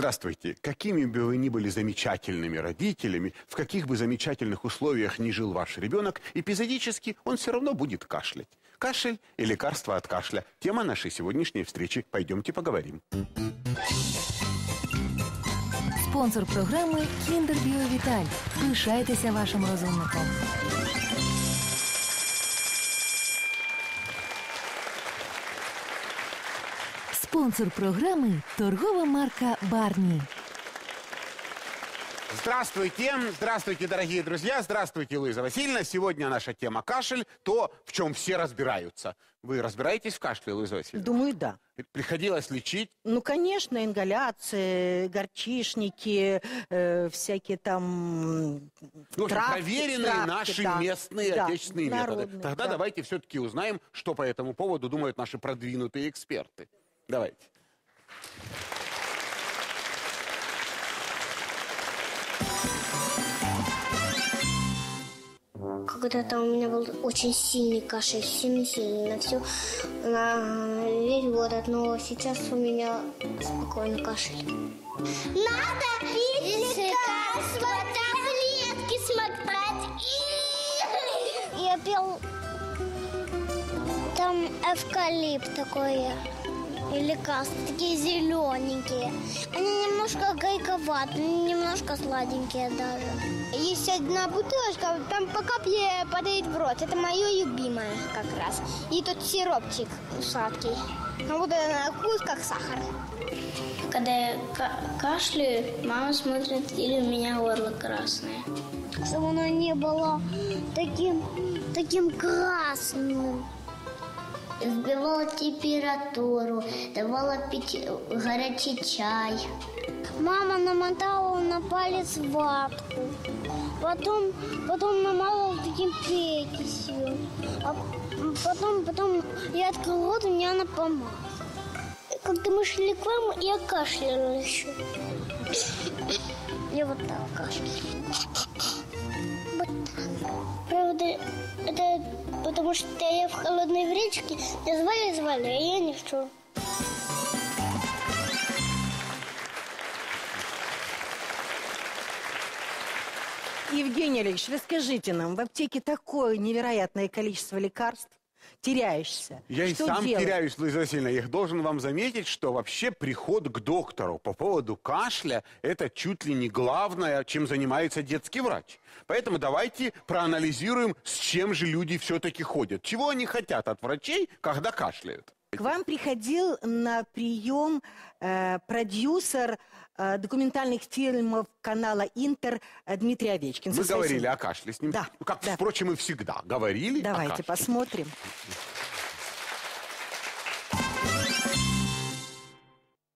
Здравствуйте. Какими бы вы ни были замечательными родителями, в каких бы замечательных условиях ни жил ваш ребенок, эпизодически он все равно будет кашлять. Кашель и лекарства от кашля. Тема нашей сегодняшней встречи. Пойдемте поговорим. Спонсор програми Kinder Bio-Vital. Пишайтеся вашим розумником. Спонсор программы – торговая марка «Барни». Здравствуйте, здравствуйте, дорогие друзья, здравствуйте, Луиза Васильевна. Сегодня наша тема кашель, то, в чем все разбираются. Вы разбираетесь в кашле, Луиза Васильевна? Думаю, да. Приходилось лечить? Ну, конечно, ингаляции, горчишники, всякие там в общем, травки, проверенные наши местные отечественные методы. народные, Тогда давайте все-таки узнаем, что по этому поводу думают наши продвинутые эксперты. Давайте. Когда-то у меня был очень сильный кашель, сильный, на весь город, но сейчас у меня спокойный кашель. Надо пить лекарства, таблетки смотреть. Я пил там эвкалипт такой. И лекарства такие зелененькие. Они немножко горьковатые, немножко сладенькие даже. Есть одна бутылочка, там по капле падает в рот. Это мое любимое как раз. И тут сиропчик сладкий. А вот на вкус как сахар. Когда я кашляю, мама смотрит, или у меня горло красное. Чтобы оно не было таким красным. Сбивала температуру, давала пить горячий чай. Мама намотала на палец ватку. Потом намазала таким перекисью. А потом я открыла рот, и мне она помазала. Когда мы шли к вам, я кашляла еще. Я вот так кашляла. Вот так. Правда, это потому что я в холодной времечке звали, а я ничего. Евгений Олегович, расскажите нам, в аптеке такое невероятное количество лекарств, теряешься. Я и сам делать? теряюсь, Луиза Васильевна. Я должен вам заметить, что вообще приход к доктору по поводу кашля – это чуть ли не главное, чем занимается детский врач. Поэтому давайте проанализируем, с чем же люди все-таки ходят. Чего они хотят от врачей, когда кашляют. К вам приходил на прием продюсер документальных фильмов канала «Интер» Дмитрий Овечкин. Мы говорили о кашле с ним. Да. Ну, как, да. впрочем, и всегда говорили. Давайте посмотрим.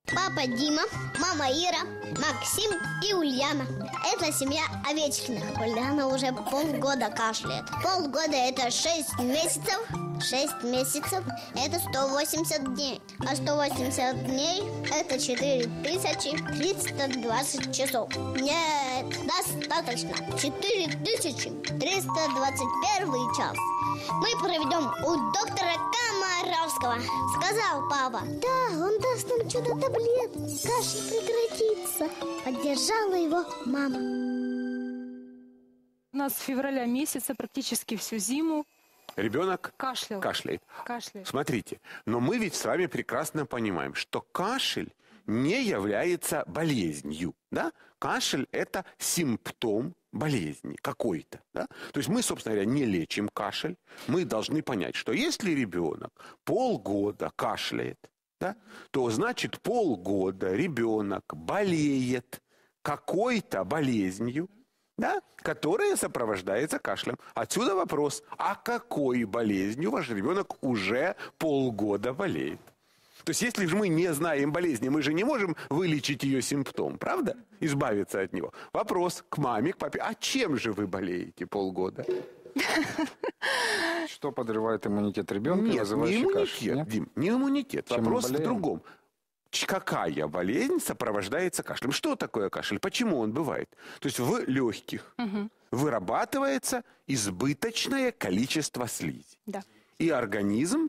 Папа Дима, мама Ира, Максим и Ульяна. Это семья Овечкиных. Ульяна уже полгода кашляет. Полгода – это 6 месяцев. 6 месяцев – это 180 дней. А 180 дней – это 4320 часов. Нет, достаточно. 4321 час. Мы проведем у доктора Комаровского, сказал папа. Да, он даст нам что-то таблетки. Кашель прекратится. Поддержала его мама. У нас с февраля месяца практически всю зиму Ребенок кашляет. Смотрите, но мы ведь с вами прекрасно понимаем, что кашель не является болезнью, да? Кашель – это симптом болезни какой-то, да? То есть мы, собственно говоря, не лечим кашель. Мы должны понять, что если ребенок полгода кашляет, да, то значит полгода ребенок болеет какой-то болезнью, да, которая сопровождается кашлем. Отсюда вопрос, а какой болезнью ваш ребенок уже полгода болеет? То есть, если же мы не знаем болезни, мы же не можем вылечить ее симптом, правда? Избавиться от него. Вопрос к маме, к папе. А чем же вы болеете полгода? Что подрывает иммунитет ребенка? Нет, не иммунитет, Дим, не иммунитет. Чем Вопрос в другом. Какая болезнь сопровождается кашлем? Что такое кашель? Почему он бывает? То есть в легких вырабатывается избыточное количество слизи. Да. И организм,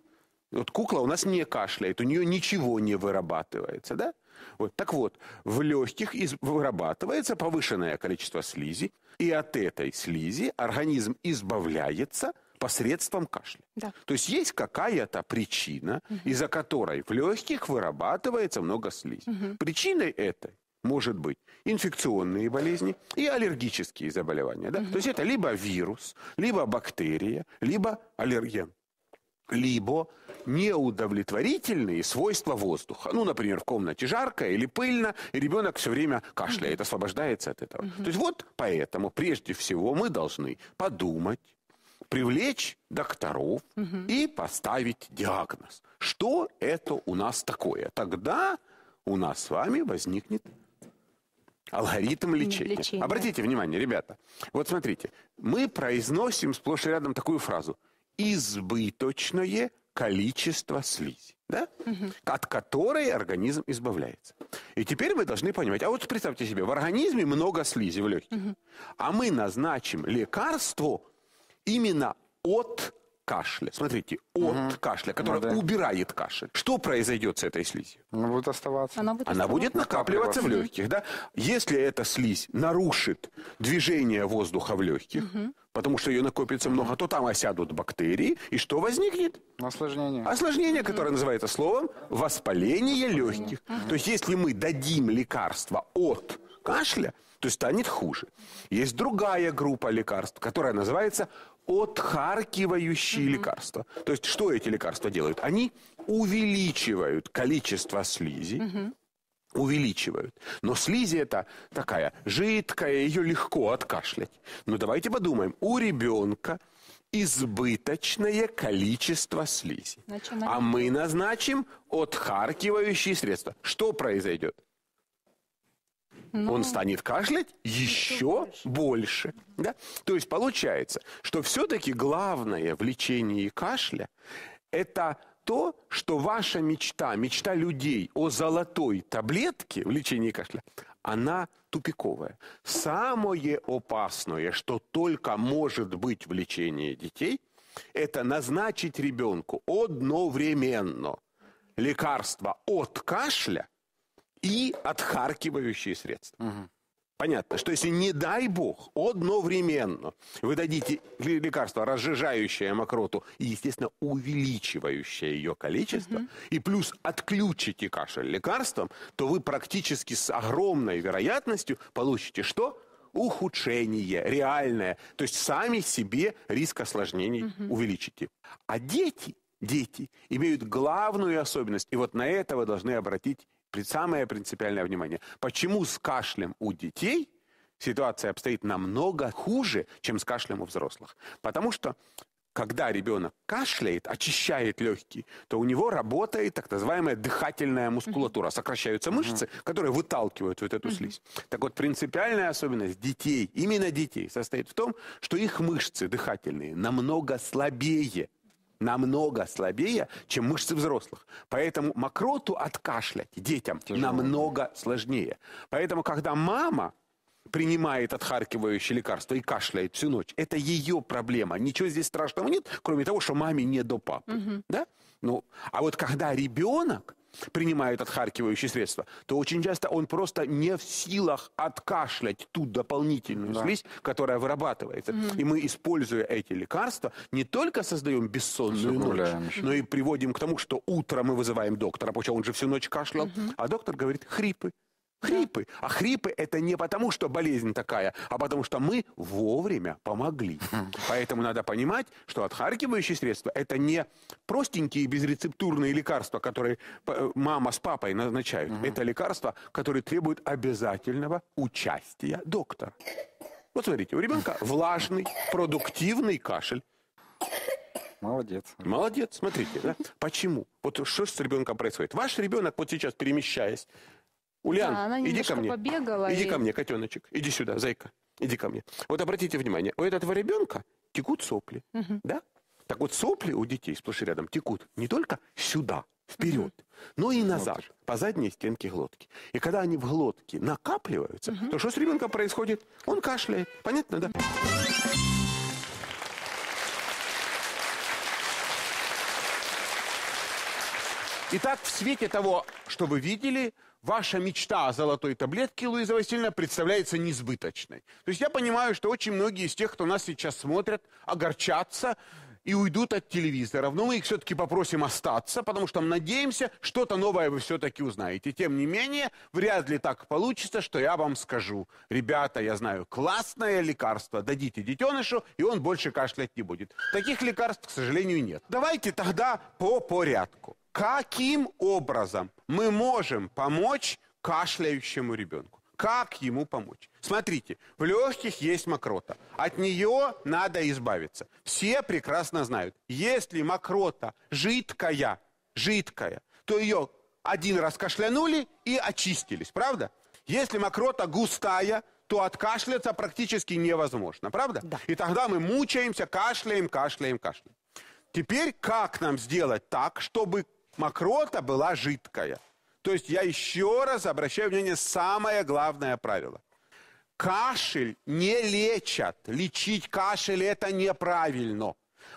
вот кукла у нас не кашляет, у нее ничего не вырабатывается, да? Вот. Так вот, в легких вырабатывается повышенное количество слизи, и от этой слизи организм избавляется посредством кашля. Да. То есть есть какая-то причина, из-за которой в легких вырабатывается много слизи. Причиной этой может быть инфекционные болезни и аллергические заболевания. Да? То есть это либо вирус, либо бактерия, либо аллерген, либо неудовлетворительные свойства воздуха. Ну, например, в комнате жарко или пыльно, и ребенок все время кашляет, освобождается от этого. То есть вот поэтому прежде всего мы должны подумать, привлечь докторов и поставить диагноз. Что это у нас такое? Тогда у нас с вами возникнет алгоритм лечения. Обратите внимание, ребята. Вот смотрите, мы произносим сплошь и рядом такую фразу. Избыточное количество слизи, да? От которой организм избавляется. И теперь мы должны понимать, а вот представьте себе, в организме много слизи в легких, а мы назначим лекарство именно от кашля. Смотрите, от кашля, который убирает кашель. Что произойдет с этой слизью? Она будет оставаться. Она будет накапливаться в легких, да? Если эта слизь нарушит движение воздуха в легких, потому что ее накопится много, то там осядут бактерии, и что возникнет? Осложнение. Осложнение, которое называется словом воспаление легких. То есть если мы дадим лекарство от кашля, то станет хуже. Есть другая группа лекарств, которая называется отхаркивающие лекарства. То есть что эти лекарства делают? Они увеличивают количество слизи, увеличивают. Но слизи это такая жидкая, ее легко откашлять. Но давайте подумаем, у ребенка избыточное количество слизи. А мы назначим отхаркивающие средства. Что произойдет? Он станет кашлять еще больше. Да? То есть получается, что все-таки главное в лечении кашля – это то, что ваша мечта, мечта людей о золотой таблетке в лечении кашля, она тупиковая. Самое опасное, что только может быть в лечении детей, это назначить ребенку одновременно лекарство от кашля и отхаркивающие средства. Понятно, что если, не дай бог, одновременно вы дадите лекарство, разжижающее мокроту и, естественно, увеличивающее ее количество, и плюс отключите кашель лекарством, то вы практически с огромной вероятностью получите что? Ухудшение реальное. То есть сами себе риск осложнений увеличите. А дети имеют главную особенность, и вот на это вы должны обратить самое принципиальное внимание. Почему с кашлем у детей ситуация обстоит намного хуже, чем с кашлем у взрослых? Потому что, когда ребенок кашляет, очищает легкие, то у него работает так называемая дыхательная мускулатура. Сокращаются мышцы, которые выталкивают вот эту слизь. Так вот, принципиальная особенность детей, именно детей, состоит в том, что их мышцы дыхательные намного слабее, чем мышцы взрослых. Поэтому мокроту откашлять детям намного сложнее. Поэтому, когда мама принимает отхаркивающее лекарство и кашляет всю ночь, это ее проблема. Ничего здесь страшного нет, кроме того, что маме не до папы. Да? Ну, а вот когда ребенок принимает отхаркивающие средства, то очень часто он просто не в силах откашлять ту дополнительную слизь, которая вырабатывается. И мы, используя эти лекарства, не только создаем бессонную ночь, но и приводим к тому, что утром мы вызываем доктора, потому что он же всю ночь кашлял, а доктор говорит хрипы. Хрипы. А хрипы это не потому, что болезнь такая, а потому что мы вовремя помогли. Поэтому надо понимать, что отхаркивающие средства это не простенькие безрецептурные лекарства, которые мама с папой назначают. Это лекарства, которые требуют обязательного участия доктора. Вот смотрите, у ребенка влажный, продуктивный кашель. Молодец. Молодец, смотрите. Да? Почему? Вот что с ребенком происходит? Ваш ребенок вот сейчас, перемещаясь, Ульян, иди ко мне. Иди ко мне, котеночек. Иди сюда, зайка. Иди ко мне. Вот обратите внимание, у этого ребенка текут сопли. Да? Так вот сопли у детей сплошь и рядом текут не только сюда, вперед, но и назад, по задней стенке глотки. И когда они в глотке накапливаются, то что с ребенком происходит? Он кашляет. Понятно, да? Итак, в свете того, что вы видели, ваша мечта о золотой таблетке, Луиза Васильевна, представляется несбыточной. То есть я понимаю, что очень многие из тех, кто нас сейчас смотрят, огорчатся и уйдут от телевизоров. Но мы их все-таки попросим остаться, потому что мы надеемся, что-то новое вы все-таки узнаете. Тем не менее, вряд ли так получится, что я вам скажу: ребята, я знаю классное лекарство, дадите детенышу, и он больше кашлять не будет. Таких лекарств, к сожалению, нет. Давайте тогда по порядку. Каким образом мы можем помочь кашляющему ребенку? Как ему помочь? Смотрите, в легких есть мокрота. От нее надо избавиться. Все прекрасно знают, если мокрота жидкая, то ее один раз кашлянули и очистились, правда? Если мокрота густая, то откашляться практически невозможно, правда? Да. И тогда мы мучаемся, кашляем. Теперь как нам сделать так, чтобы мокрота была жидкая? То есть я еще раз обращаю внимание, самое главное правило. Кашель не лечат. Лечить кашель – это неправильно.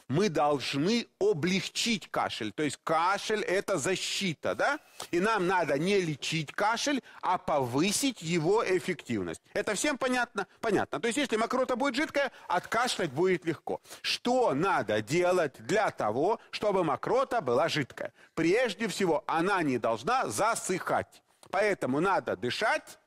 Мы должны облегчить кашель. То есть кашель – это защита, да? И нам надо не лечить кашель, а повысить его эффективность. Это всем понятно? Понятно. То есть если мокрота будет жидкая, откашлять будет легко. Что надо делать для того, чтобы мокрота была жидкая? Прежде всего, она не должна засыхать. Поэтому надо дышать.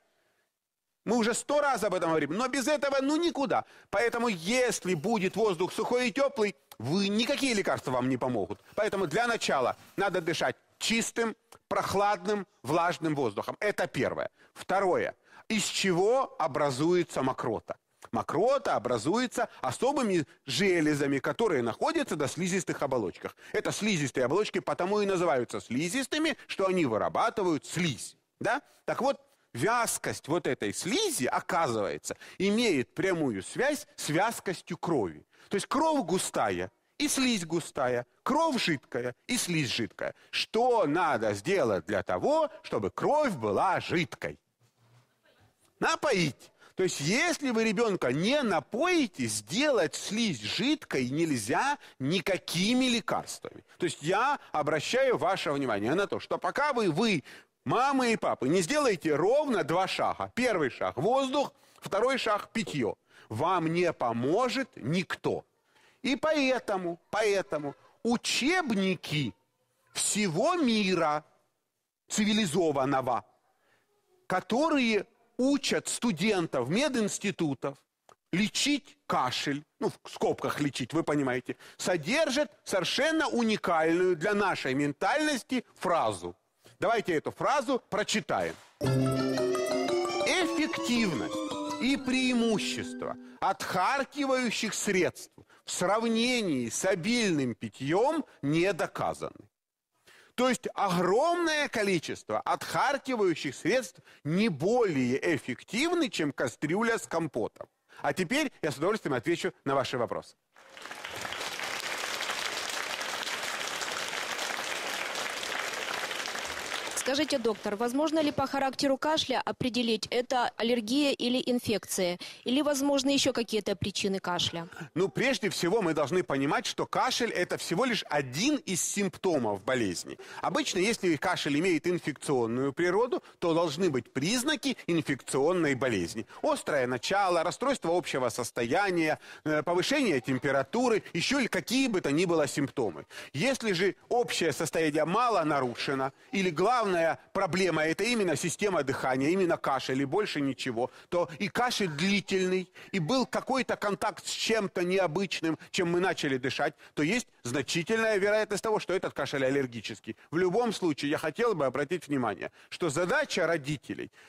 Мы уже 100 раз об этом говорим, но без этого никуда. Поэтому если будет воздух сухой и теплый, никакие лекарства вам не помогут. Поэтому для начала надо дышать чистым, прохладным, влажным воздухом. Это первое. Второе. Из чего образуется мокрота? Мокрота образуется особыми железами, которые находятся на слизистых оболочках. Это слизистые оболочки потому и называются слизистыми, что они вырабатывают слизь. Да? Так вот, вязкость вот этой слизи, оказывается, имеет прямую связь с вязкостью крови. То есть кровь густая и слизь густая, кровь жидкая и слизь жидкая. Что надо сделать для того, чтобы кровь была жидкой? Напоить. То есть если вы ребенка не напоите, сделать слизь жидкой нельзя никакими лекарствами. То есть я обращаю ваше внимание на то, что пока вы мамы и папы, не сделаете ровно 2 шага. Первый шаг – воздух, второй шаг – питье. Вам не поможет никто. И поэтому учебники всего мира цивилизованного, которые учат студентов мединститутов лечить кашель, в скобках лечить, вы понимаете, содержат совершенно уникальную для нашей ментальности фразу. Давайте эту фразу прочитаем. Эффективность и преимущество отхаркивающих средств в сравнении с обильным питьем не доказаны. То есть огромное количество отхаркивающих средств не более эффективны, чем кастрюля с компотом. А теперь я с удовольствием отвечу на ваши вопросы. Скажите, доктор, возможно ли по характеру кашля определить, это аллергия или инфекция? Или, возможно, еще какие-то причины кашля? Прежде всего, мы должны понимать, что кашель – это всего лишь один из симптомов болезни. Обычно, если кашель имеет инфекционную природу, то должны быть признаки инфекционной болезни. Острое начало, расстройство общего состояния, повышение температуры, еще какие бы то ни было симптомы. Если же общее состояние мало нарушено, или главное, проблема – это именно система дыхания, именно кашель и больше ничего, то и кашель длительный, и был какой-то контакт с чем-то необычным, чем мы начали дышать, то есть значительная вероятность того, что этот кашель аллергический. В любом случае, я хотел бы обратить внимание, что задача родителей –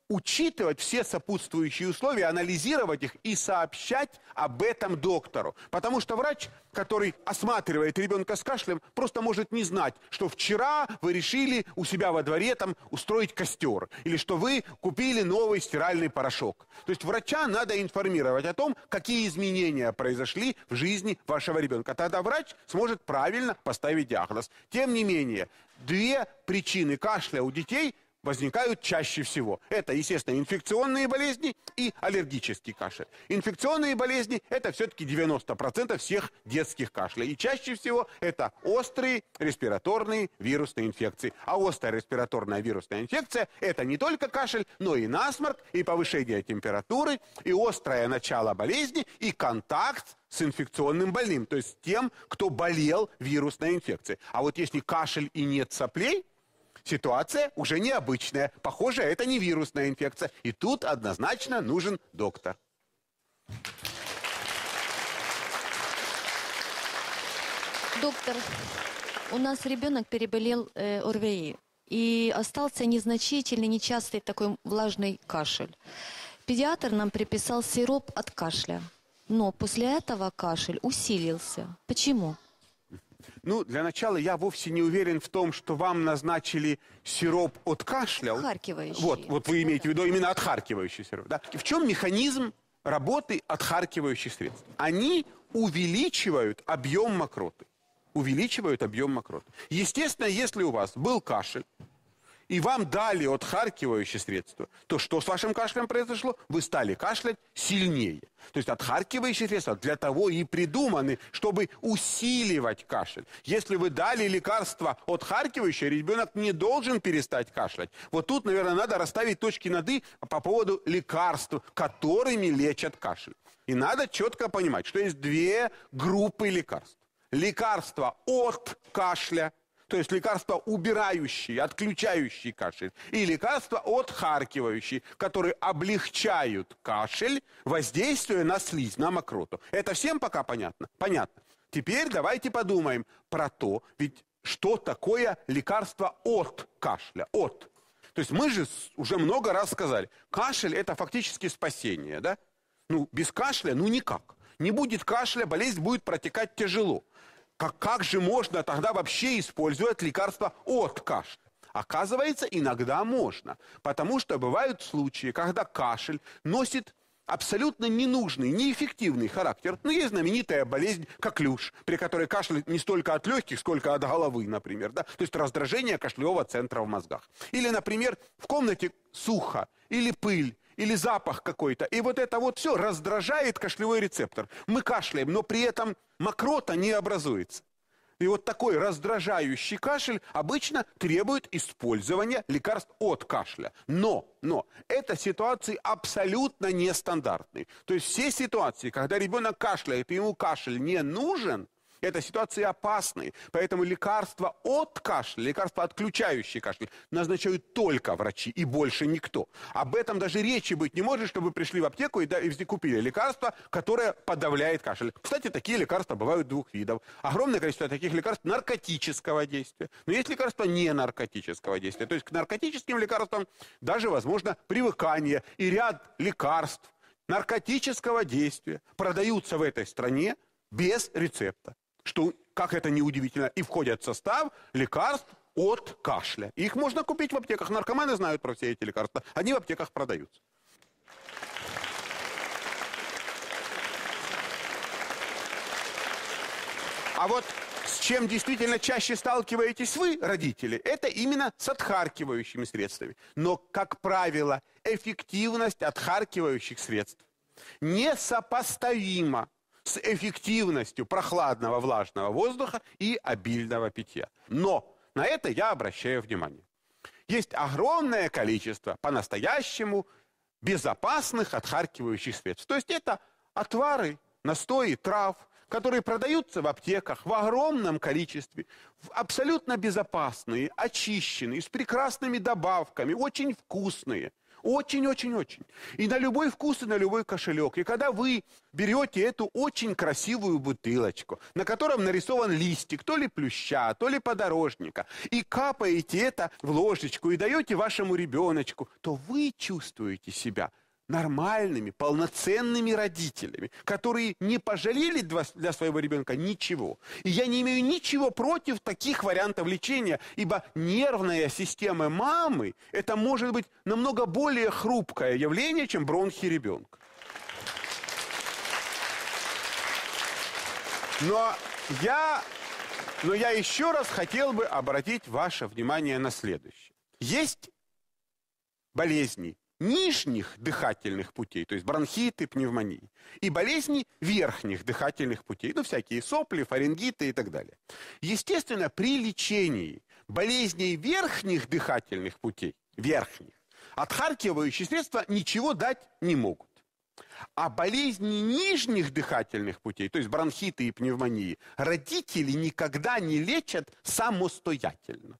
учитывать все сопутствующие условия, анализировать их и сообщать об этом доктору. Потому что врач, который осматривает ребенка с кашлем, просто может не знать, что вчера вы решили у себя во дворе устроить костер, или что вы купили новый стиральный порошок. То есть врача надо информировать о том, какие изменения произошли в жизни вашего ребенка. Тогда врач сможет правильно поставить диагноз. Тем не менее, 2 причины кашля у детей возникают чаще всего. Это, естественно, инфекционные болезни и аллергический кашель. Инфекционные болезни – это все-таки 90% всех детских кашлей. И чаще всего это острые респираторные вирусные инфекции. А острая респираторная вирусная инфекция – это не только кашель, но и насморк, и повышение температуры, и острое начало болезни, и контакт с инфекционным больным, то есть тем, кто болел вирусной инфекцией. А вот если кашель и нет соплей, ситуация уже необычная. Похоже, это не вирусная инфекция. И тут однозначно нужен доктор. Доктор, у нас ребенок переболел ОРВИ и остался незначительный, нечастый такой влажный кашель. Педиатр нам приписал сироп от кашля, но после этого кашель усилился. Почему? Ну, для начала я вовсе не уверен в том, что вам назначили сироп от кашля. Отхаркивающий. Вот вы имеете в виду именно отхаркивающий сироп. Да? В чем механизм работы отхаркивающих средств? Они увеличивают объем мокроты. Увеличивают объем мокроты. Естественно, если у вас был кашель, и вам дали отхаркивающее средство, то что с вашим кашлем произошло? Вы стали кашлять сильнее. То есть отхаркивающие средства для того и придуманы, чтобы усиливать кашель. Если вы дали лекарство отхаркивающее, ребенок не должен перестать кашлять. Вот тут, наверное, надо расставить точки над «и» по поводу лекарств, которыми лечат кашель. И надо четко понимать, что есть две группы лекарств. Лекарства от кашля, то есть лекарства убирающие, отключающие кашель, и лекарства отхаркивающие, которые облегчают кашель, воздействуя на слизь, на мокроту. Это всем пока понятно? Понятно. Теперь давайте подумаем про то, ведь что такое лекарство от кашля? От. То есть мы же уже много раз сказали, кашель – это фактически спасение, да? Ну, без кашля, ну никак. Не будет кашля, болезнь будет протекать тяжело. Как же можно тогда вообще использовать лекарства от кашля? Оказывается, иногда можно. Потому что бывают случаи, когда кашель носит абсолютно ненужный, неэффективный характер. Ну, есть знаменитая болезнь коклюш, при которой кашель не столько от легких, сколько от головы, например. Да? То есть раздражение кашлевого центра в мозгах. Или, например, в комнате сухо, или пыль, или запах какой-то. И вот это вот все раздражает кашлевой рецептор. Мы кашляем, но при этом мокрота не образуется. И вот такой раздражающий кашель обычно требует использования лекарств от кашля. Но это ситуации абсолютно нестандартные. То есть все ситуации, когда ребенок кашляет, и ему кашель не нужен, это ситуации опасные. Поэтому лекарства от кашля, лекарства, отключающие кашель, назначают только врачи и больше никто. Об этом даже речи быть не может, чтобы вы пришли в аптеку и купили лекарство, которое подавляет кашель. Кстати, такие лекарства бывают двух видов. Огромное количество таких лекарств наркотического действия. Но есть лекарства не наркотического действия. То есть к наркотическим лекарствам даже возможно привыкание. И ряд лекарств наркотического действия продаются в этой стране без рецепта. Что, как это ни удивительно, и входят в состав лекарств от кашля. Их можно купить в аптеках. Наркоманы знают про все эти лекарства. Они в аптеках продаются. А вот с чем действительно чаще сталкиваетесь вы, родители, это именно с отхаркивающими средствами. Но, как правило, эффективность отхаркивающих средств несопоставима с эффективностью прохладного влажного воздуха и обильного питья. Но на это я обращаю внимание. Есть огромное количество по-настоящему безопасных отхаркивающих средств. То есть это отвары, настои трав, которые продаются в аптеках в огромном количестве, абсолютно безопасные, очищенные, с прекрасными добавками, очень вкусные. Очень-очень-очень. И на любой вкус, и на любой кошелек. И когда вы берете эту очень красивую бутылочку, на котором нарисован листик, то ли плюща, то ли подорожника, и капаете это в ложечку и даете вашему ребеночку, то вы чувствуете себя нормальными, полноценными родителями, которые не пожалели для своего ребенка ничего. И я не имею ничего против таких вариантов лечения, ибо нервная система мамы – это может быть намного более хрупкое явление, чем бронхи ребенка. Но я еще раз хотел бы обратить ваше внимание на следующее. Есть болезней нижних дыхательных путей, то есть бронхиты, пневмонии, и болезни верхних дыхательных путей, ну, всякие сопли, фарингиты и так далее. Естественно, при лечении болезней верхних дыхательных путей, верхних, отхаркивающие средства ничего дать не могут. А болезни нижних дыхательных путей, то есть бронхиты и пневмонии, родители никогда не лечат самостоятельно.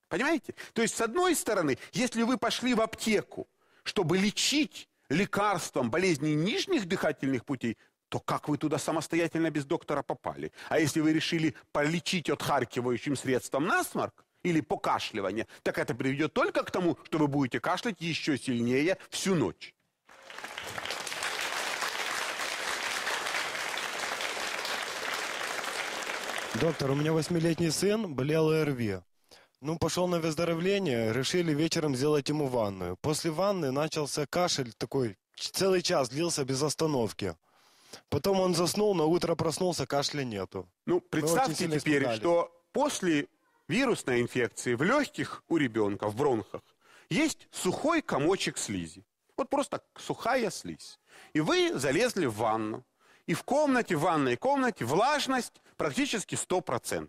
Понимаете? То есть, с одной стороны, если вы пошли в аптеку, чтобы лечить лекарством болезни нижних дыхательных путей, то как вы туда самостоятельно без доктора попали? А если вы решили полечить отхаркивающим средством насморк или покашливание, так это приведет только к тому, что вы будете кашлять еще сильнее всю ночь. Доктор, у меня 8-летний сын болел ОРВИ. Ну, пошел на выздоровление, решили вечером сделать ему ванную. После ванны начался кашель такой, целый час длился без остановки. Потом он заснул, на утро проснулся, кашля нету. Ну, представьте теперь, что после вирусной инфекции в легких у ребенка, в бронхах, есть сухой комочек слизи. Вот просто сухая слизь. И вы залезли в ванну. И в комнате, в ванной комнате влажность практически 100%.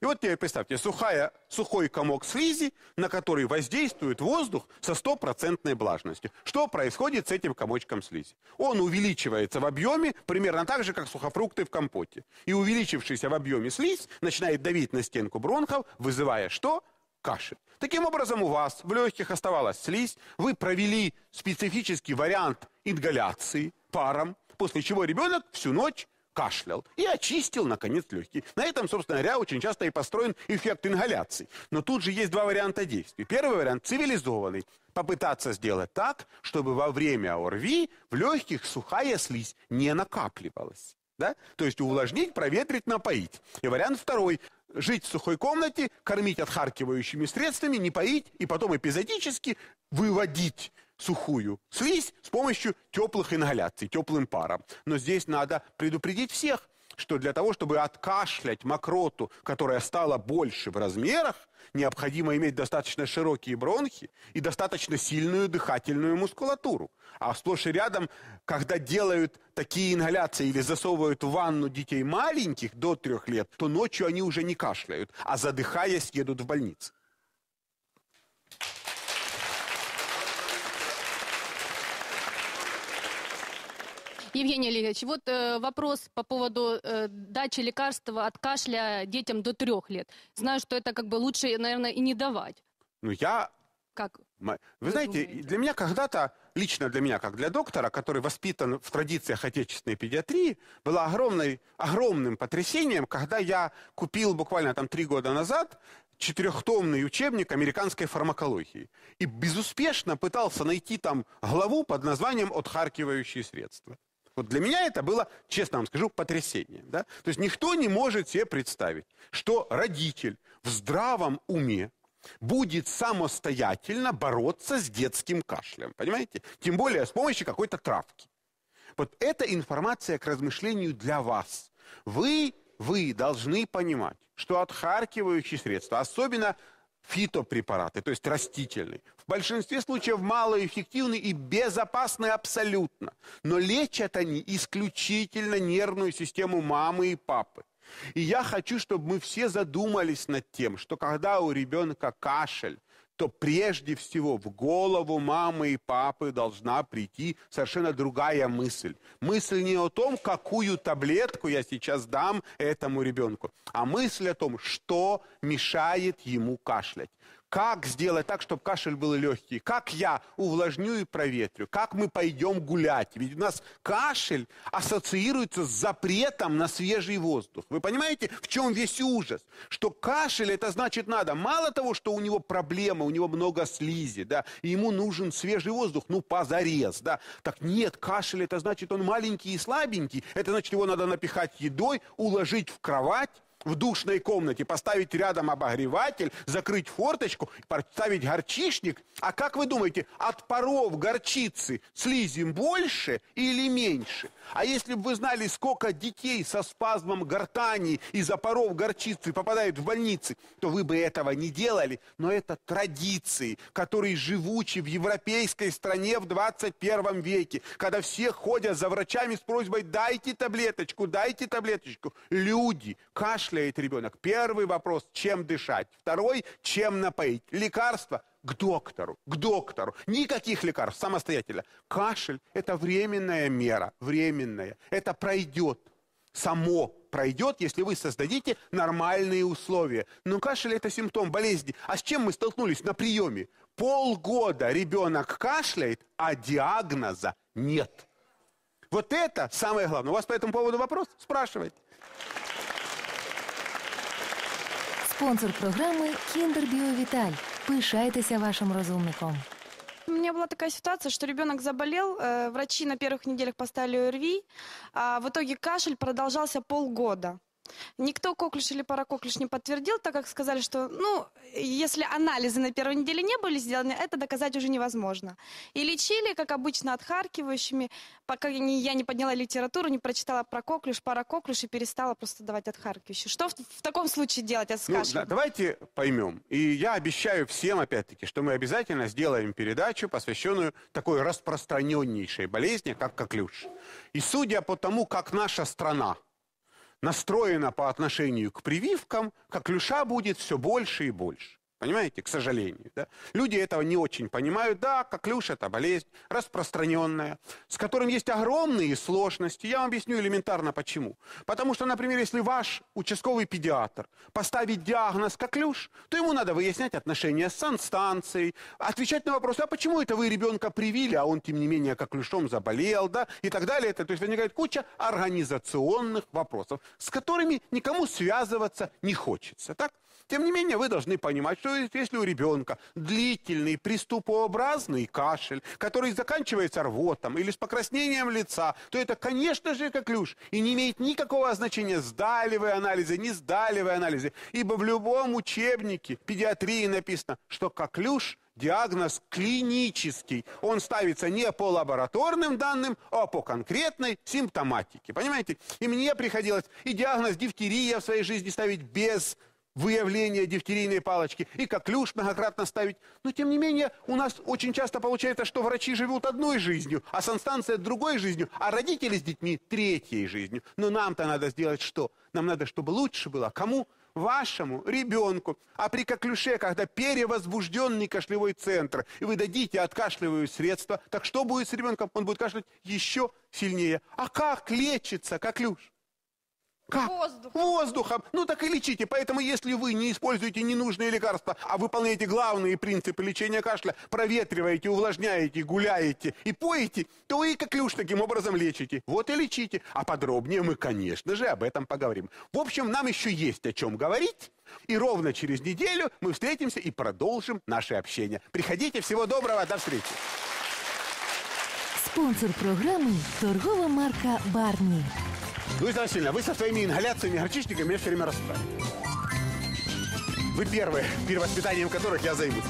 И вот теперь представьте, сухой комок слизи, на который воздействует воздух со 100% влажностью. Что происходит с этим комочком слизи? Он увеличивается в объеме примерно так же, как сухофрукты в компоте. И увеличившийся в объеме слизь начинает давить на стенку бронхов, вызывая что? Кашель. Таким образом, у вас в легких оставалась слизь, вы провели специфический вариант ингаляции паром, после чего ребенок всю ночь кашлял и очистил, наконец, легкие. На этом, собственно говоря, очень часто и построен эффект ингаляции. Но тут же есть два варианта действий. Первый вариант цивилизованный. Попытаться сделать так, чтобы во время ОРВИ в легких сухая слизь не накапливалась. Да? То есть увлажнить, проветрить, напоить. И вариант второй. Жить в сухой комнате, кормить отхаркивающими средствами, не поить и потом эпизодически выводить сухую слизь с помощью теплых ингаляций, теплым паром. Но здесь надо предупредить всех, что для того, чтобы откашлять мокроту, которая стала больше в размерах, необходимо иметь достаточно широкие бронхи и достаточно сильную дыхательную мускулатуру. А сплошь и рядом, когда делают такие ингаляции или засовывают в ванну детей маленьких до 3 лет, то ночью они уже не кашляют, а задыхаясь едут в больницу. Евгений Олегович, вот вопрос по поводу дачи лекарства от кашля детям до 3 лет. Знаю, что это как бы лучше, наверное, и не давать. Ну, я... Как? Вы знаете, для меня когда-то, лично для меня, как для доктора, который воспитан в традициях отечественной педиатрии, было огромным потрясением, когда я купил буквально 3 года назад 4-томный учебник американской фармакологии. И безуспешно пытался найти там главу под названием «Отхаркивающие средства». Вот для меня это было, честно вам скажу, потрясение. Да? То есть никто не может себе представить, что родитель в здравом уме будет самостоятельно бороться с детским кашлем. Понимаете? Тем более с помощью какой-то травки. Вот эта информация к размышлению для вас. Вы должны понимать, что отхаркивающие средства, особенно фитопрепараты, то есть растительные, в большинстве случаев малоэффективны и безопасны абсолютно. Но лечат они исключительно нервную систему мамы и папы. И я хочу, чтобы мы все задумались над тем, что когда у ребенка кашель, то прежде всего в голову мамы и папы должна прийти совершенно другая мысль. Мысль не о том, какую таблетку я сейчас дам этому ребенку, а мысль о том, что мешает ему кашлять. Как сделать так, чтобы кашель был легкий? Как я увлажню и проветрю? Как мы пойдем гулять? Ведь у нас кашель ассоциируется с запретом на свежий воздух. Вы понимаете, в чем весь ужас? Что кашель, это значит надо. Мало того, что у него проблема, у него много слизи, да, и ему нужен свежий воздух, ну, позарез, да. Так нет, кашель, это значит он маленький и слабенький. Это значит его надо напихать едой, уложить в кровать, в душной комнате поставить рядом обогреватель, закрыть форточку, поставить горчишник. А как вы думаете, от паров горчицы слизи больше или меньше? А если бы вы знали, сколько детей со спазмом гортани из-за паров горчицы попадают в больницы, то вы бы этого не делали. Но это традиции, которые живучи в европейской стране в 21 веке, когда все ходят за врачами с просьбой «дайте таблеточку, дайте таблеточку». Люди, кашляет ребенок. Первый вопрос – чем дышать? Второй – чем напоить? Лекарства – к доктору, к доктору. Никаких лекарств самостоятельно. Кашель – это временная мера, временная. Это пройдет, само пройдет, если вы создадите нормальные условия. Но кашель – это симптом болезни. А с чем мы столкнулись на приеме? Полгода ребенок кашляет, а диагноза нет. Вот это самое главное. У вас по этому поводу вопрос? Спрашивайте. Спонсор програми «Кіндер Біовіталь». Пишайтеся вашим розумником. У меня была такая ситуация, что ребенок заболел, врачи на первых неделях поставили ОРВИ, а в итоге кашель продолжался полгода. Никто коклюш или паракоклюш не подтвердил, так как сказали, что, если анализы на первой неделе не были сделаны, это доказать уже невозможно. И лечили, как обычно, отхаркивающими, пока я не подняла литературу, не прочитала про коклюш, паракоклюш и перестала просто давать отхаркивающие. Что в таком случае делать с кашлем? Давайте поймем. И я обещаю всем, опять-таки, что мы обязательно сделаем передачу, посвященную такой распространеннейшей болезни, как коклюш. И судя по тому, как наша страна настроена по отношению к прививкам, коклюша будет все больше и больше. Понимаете, к сожалению. Да? Люди этого не очень понимают. Да, коклюш – это болезнь распространенная, с которым есть огромные сложности. Я вам объясню элементарно почему. Потому что, например, если ваш участковый педиатр поставит диагноз коклюш, то ему надо выяснять отношения с санстанцией, отвечать на вопросы, а почему это вы ребенка привили, а он, тем не менее, коклюшом заболел, да, и так далее. То есть возникает куча организационных вопросов, с которыми никому связываться не хочется. Так? Тем не менее, вы должны понимать, что если у ребенка длительный приступообразный кашель, который заканчивается рвотом или с покраснением лица, то это, конечно же, коклюш. И не имеет никакого значения, сдали вы анализы, не сдали вы анализы. Ибо в любом учебнике педиатрии написано, что коклюш – диагноз клинический. Он ставится не по лабораторным данным, а по конкретной симптоматике. Понимаете? И мне приходилось и диагноз дифтерия в своей жизни ставить без выявление дифтерийной палочки, и коклюш многократно ставить. Но, тем не менее, у нас очень часто получается, что врачи живут одной жизнью, а санстанция другой жизнью, а родители с детьми третьей жизнью. Но нам-то надо сделать что? Нам надо, чтобы лучше было. Кому? Вашему ребенку. А при коклюше, когда перевозбужденный кашлевой центр, и вы дадите откашливающие средства, так что будет с ребенком? Он будет кашлять еще сильнее. А как лечится коклюш? Как? Воздухом. Ну так и лечите. Поэтому если вы не используете ненужные лекарства, а выполняете главные принципы лечения кашля, проветриваете, увлажняете, гуляете и поете, то вы и коклюш таким образом лечите. Вот и лечите. А подробнее мы, конечно же, об этом поговорим. В общем, нам еще есть о чем говорить. И ровно через неделю мы встретимся и продолжим наше общение. Приходите. Всего доброго. До встречи. Спонсор программы торгова марка «Барни». Луиза Васильевна, вы со своими ингаляциями, горчичниками меня все время расстраиваете. Вы первые, перевоспитанием которых я займусь.